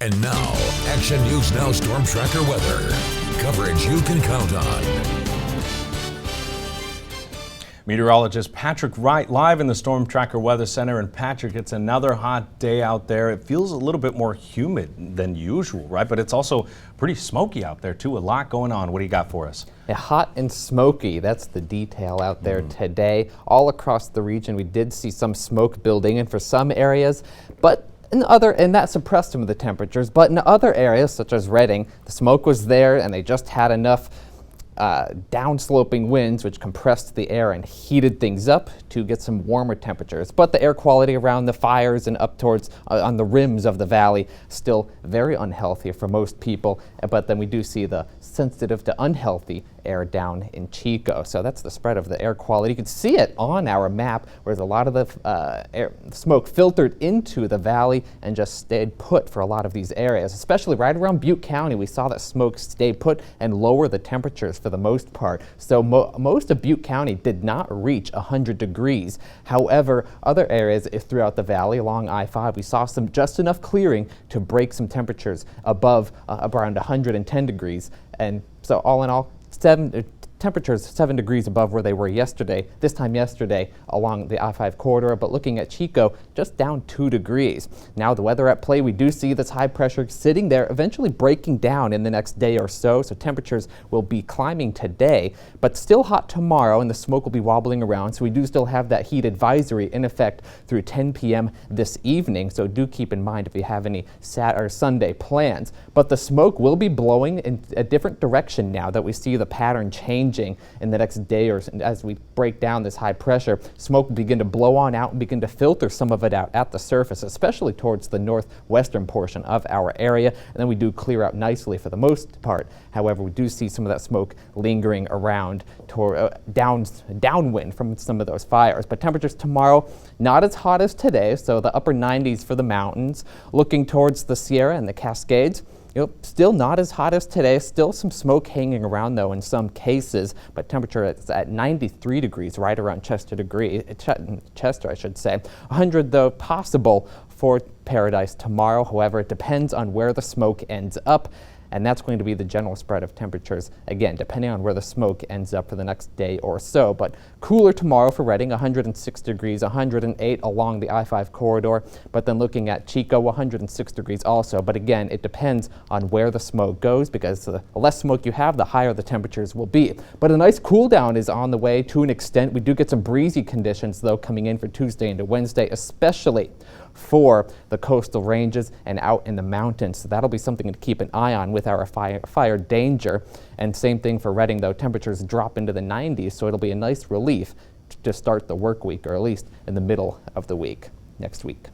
And now, Action News Now Storm Tracker weather. Coverage you can count on. Meteorologist Patrick Wright live in the Storm Tracker Weather Center. And Patrick, it's another hot day out there. It feels a little bit more humid than usual, right? But it's also pretty smoky out there too. A lot going on. What do you got for us? Yeah, hot and smoky. That's the detail out there today. All across the region, we did see some smoke building in for some areas, but and that suppressed some of the temperatures. But in other areas, such as Redding, the smoke was there and they just had enough downsloping winds which compressed the air and heated things up to get some warmer temperatures. But the air quality around the fires and up towards on the rims of the valley still very unhealthy for most people. But then we do see the sensitive to unhealthy air down in Chico. So that's the spread of the air quality. You can see it on our map where a lot of the smoke filtered into the valley and just stayed put for a lot of these areas, especially right around Butte County. We saw that smoke stay put and lower the temperatures for the most part. So most of Butte County did not reach 100 degrees. However, other areas throughout the valley along I-5, we saw some just enough clearing to break some temperatures above around 110 degrees. And so all in all, temperatures 7 degrees above where they were yesterday, this time yesterday along the I-5 corridor, but looking at Chico, just down 2 degrees. Now the weather at play, we do see this high pressure sitting there, eventually breaking down in the next day or so, so temperatures will be climbing today, but still hot tomorrow, and the smoke will be wobbling around, so we do still have that heat advisory in effect through 10 p.m. this evening, so do keep in mind if you have any Saturday or Sunday plans. But the smoke will be blowing in a different direction now that we see the pattern changing in the next day, or as we break down this high pressure, smoke will begin to blow on out and begin to filter some of it out at the surface, especially towards the northwestern portion of our area. And then we do clear out nicely for the most part. However, we do see some of that smoke lingering around toward downwind from some of those fires. But temperatures tomorrow, not as hot as today, so the upper 90s for the mountains. Looking towards the Sierra and the Cascades, still not as hot as today. Still some smoke hanging around though in some cases, but temperature is at 93 degrees, right around Chester, I should say. 100 though possible for Paradise tomorrow. However, it depends on where the smoke ends up. And that's going to be the general spread of temperatures, again, depending on where the smoke ends up for the next day or so. But cooler tomorrow for Redding, 106 degrees, 108 along the I-5 corridor. But then looking at Chico, 106 degrees also. But again, it depends on where the smoke goes, because the less smoke you have, the higher the temperatures will be. But a nice cool down is on the way to an extent. We do get some breezy conditions, though, coming in for Tuesday into Wednesday, especially for the coastal ranges and out in the mountains. So that'll be something to keep an eye on with our fire danger. And same thing for Redding, though. Temperatures drop into the 90s, so it'll be a nice relief to start the work week, or at least in the middle of the week next week.